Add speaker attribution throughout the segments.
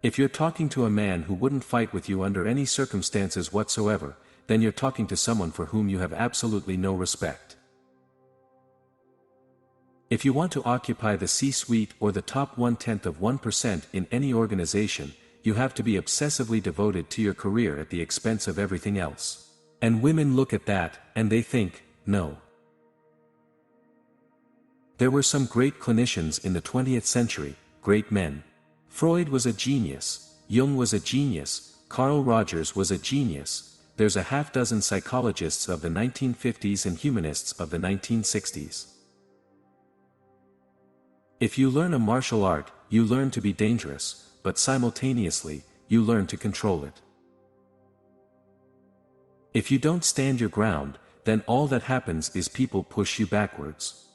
Speaker 1: If you're talking to a man who wouldn't fight with you under any circumstances whatsoever, then you're talking to someone for whom you have absolutely no respect. If you want to occupy the C-suite or the top 0.1% in any organization, you have to be obsessively devoted to your career at the expense of everything else. And women look at that, and they think, no. There were some great clinicians in the 20th century, great men. Freud was a genius, Jung was a genius, Carl Rogers was a genius, there's a half-dozen psychologists of the 1950s and humanists of the 1960s. If you learn a martial art, you learn to be dangerous, but simultaneously, you learn to control it. If you don't stand your ground, then all that happens is people push you backwards.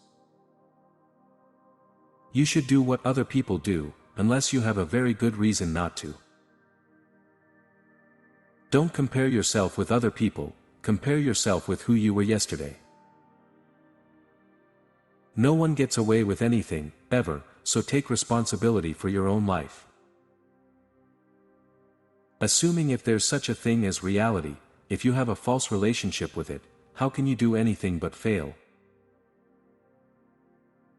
Speaker 1: You should do what other people do, unless you have a very good reason not to. Don't compare yourself with other people, compare yourself with who you were yesterday. No one gets away with anything, ever, so take responsibility for your own life. Assuming if there's such a thing as reality, if you have a false relationship with it, how can you do anything but fail?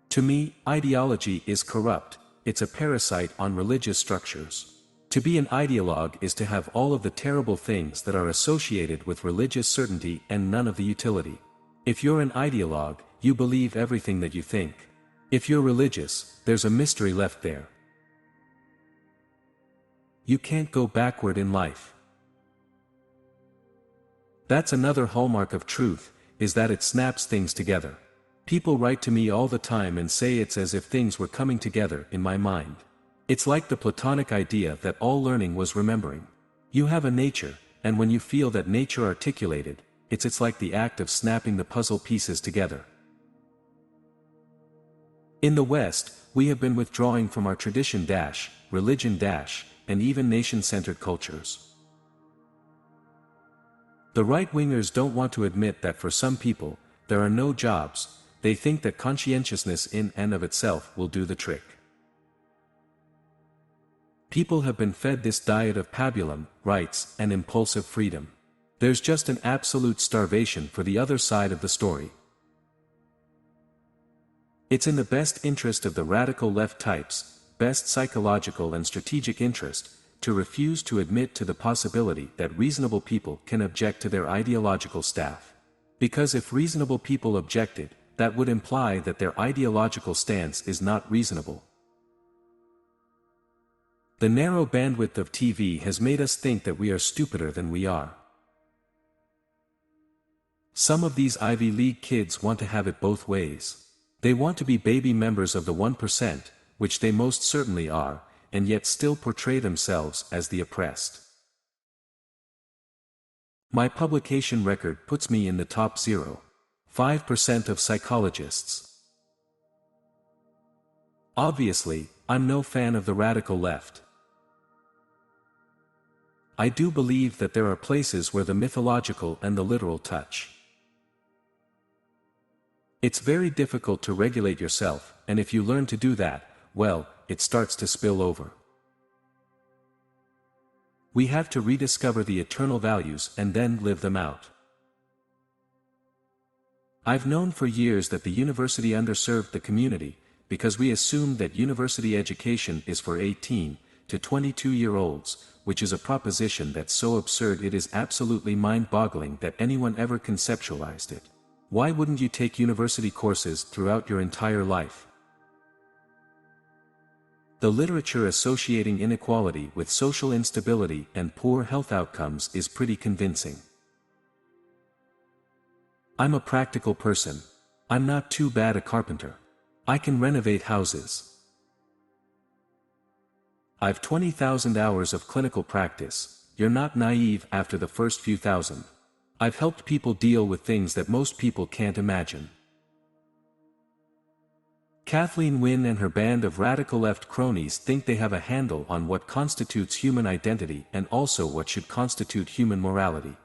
Speaker 1: To me, ideology is corrupt, it's a parasite on religious structures. To be an ideologue is to have all of the terrible things that are associated with religious certainty and none of the utility. If you're an ideologue, you believe everything that you think. If you're religious, there's a mystery left there. You can't go backward in life. That's another hallmark of truth, is that it snaps things together. People write to me all the time and say it's as if things were coming together in my mind. It's like the Platonic idea that all learning was remembering. You have a nature, and when you feel that nature articulated, it's like the act of snapping the puzzle pieces together. In the West, we have been withdrawing from our tradition religion and even nation-centered cultures. The right-wingers don't want to admit that for some people, there are no jobs. They think that conscientiousness in and of itself will do the trick. People have been fed this diet of pabulum, rights, and impulsive freedom. There's just an absolute starvation for the other side of the story. It's in the best interest of the radical left types, best psychological and strategic interest, to refuse to admit to the possibility that reasonable people can object to their ideological staff. Because if reasonable people objected, that would imply that their ideological stance is not reasonable. The narrow bandwidth of TV has made us think that we are stupider than we are. Some of these Ivy League kids want to have it both ways. They want to be baby members of the 1%, which they most certainly are, and yet still portray themselves as the oppressed. My publication record puts me in the top 0.5% of psychologists. Obviously, I'm no fan of the radical left. I do believe that there are places where the mythological and the literal touch. It's very difficult to regulate yourself, and if you learn to do that, well, it starts to spill over. We have to rediscover the eternal values and then live them out. I've known for years that the university underserved the community, because we assumed that university education is for 18 to 22-year-olds, which is a proposition that's so absurd it is absolutely mind-boggling that anyone ever conceptualized it. Why wouldn't you take university courses throughout your entire life? The literature associating inequality with social instability and poor health outcomes is pretty convincing. I'm a practical person. I'm not too bad a carpenter. I can renovate houses. I've 20,000 hours of clinical practice. You're not naive after the first few thousand. I've helped people deal with things that most people can't imagine. Kathleen Wynne and her band of radical left cronies think they have a handle on what constitutes human identity and also what should constitute human morality.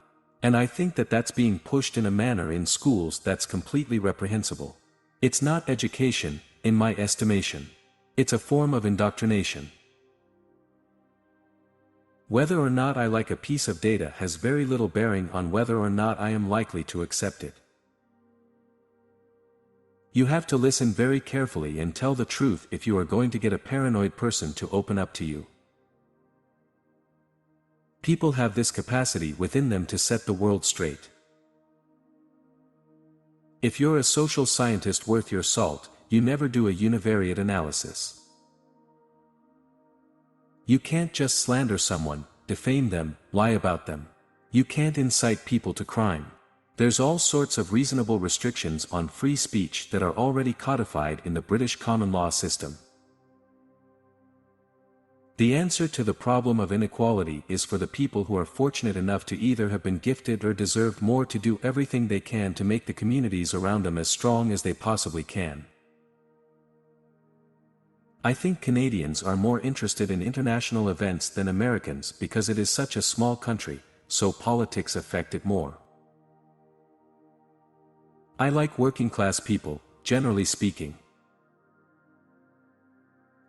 Speaker 1: And I think that that's being pushed in a manner in schools that's completely reprehensible. It's not education, in my estimation. It's a form of indoctrination. Whether or not I like a piece of data has very little bearing on whether or not I am likely to accept it. You have to listen very carefully and tell the truth if you are going to get a paranoid person to open up to you. People have this capacity within them to set the world straight. If you're a social scientist worth your salt, you never do a univariate analysis. You can't just slander someone, defame them, lie about them. You can't incite people to crime. There's all sorts of reasonable restrictions on free speech that are already codified in the British common law system. The answer to the problem of inequality is for the people who are fortunate enough to either have been gifted or deserve more to do everything they can to make the communities around them as strong as they possibly can. I think Canadians are more interested in international events than Americans because it is such a small country, so politics affect it more. I like working class people, generally speaking.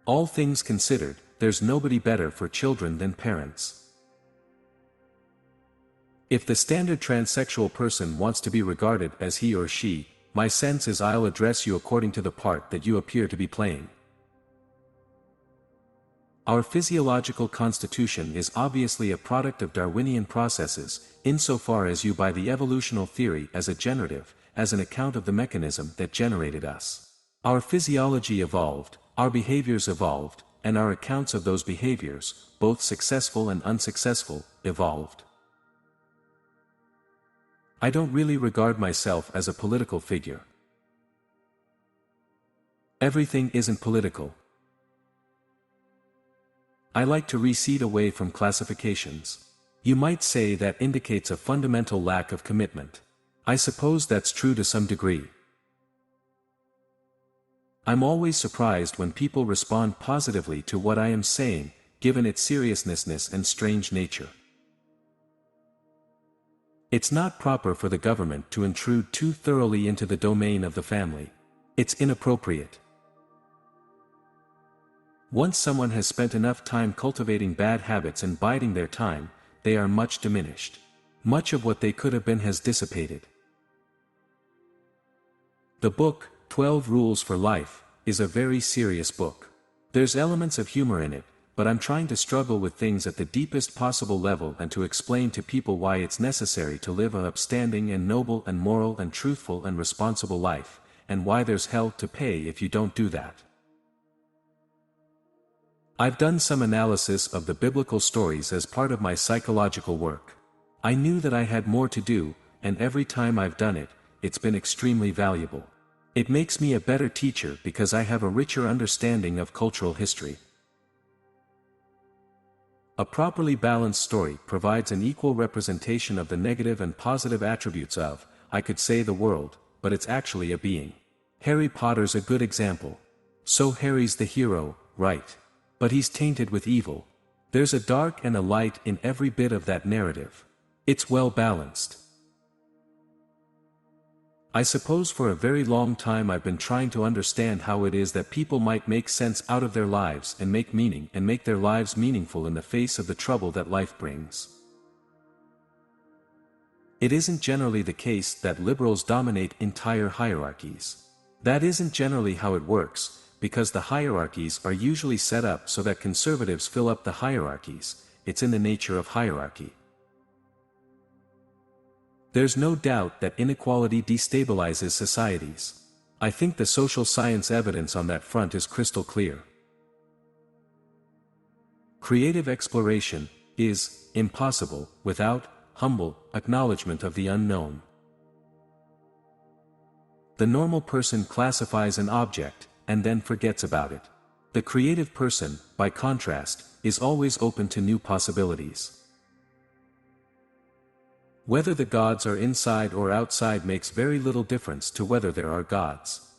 Speaker 1: All things considered, there's nobody better for children than parents. If the standard transsexual person wants to be regarded as he or she, my sense is I'll address you according to the part that you appear to be playing. Our physiological constitution is obviously a product of Darwinian processes, insofar as you buy the evolutional theory as a generative, as an account of the mechanism that generated us. Our physiology evolved, our behaviors evolved, and our accounts of those behaviors, both successful and unsuccessful, evolved. I don't really regard myself as a political figure. Everything isn't political. I like to recede away from classifications. You might say that indicates a fundamental lack of commitment. I suppose that's true to some degree. I'm always surprised when people respond positively to what I am saying, given its seriousness and strange nature. It's not proper for the government to intrude too thoroughly into the domain of the family. It's inappropriate. Once someone has spent enough time cultivating bad habits and biding their time, they are much diminished. Much of what they could have been has dissipated. The book, 12 Rules for Life, is a very serious book. There's elements of humor in it, but I'm trying to struggle with things at the deepest possible level and to explain to people why it's necessary to live an upstanding and noble and moral and truthful and responsible life, and why there's hell to pay if you don't do that. I've done some analysis of the biblical stories as part of my psychological work. I knew that I had more to do, and every time I've done it, it's been extremely valuable. It makes me a better teacher because I have a richer understanding of cultural history. A properly balanced story provides an equal representation of the negative and positive attributes of, I could say, the world, but it's actually a being. Harry Potter's a good example. So Harry's the hero, right? But he's tainted with evil. There's a dark and a light in every bit of that narrative. It's well balanced. I suppose for a very long time I've been trying to understand how it is that people might make sense out of their lives and make meaning and make their lives meaningful in the face of the trouble that life brings. It isn't generally the case that liberals dominate entire hierarchies. That isn't generally how it works, because the hierarchies are usually set up so that conservatives fill up the hierarchies. It's in the nature of hierarchy. There's no doubt that inequality destabilizes societies. I think the social science evidence on that front is crystal clear. Creative exploration is impossible without humble acknowledgement of the unknown. The normal person classifies an object and then forgets about it. The creative person, by contrast, is always open to new possibilities. Whether the gods are inside or outside makes very little difference to whether there are gods.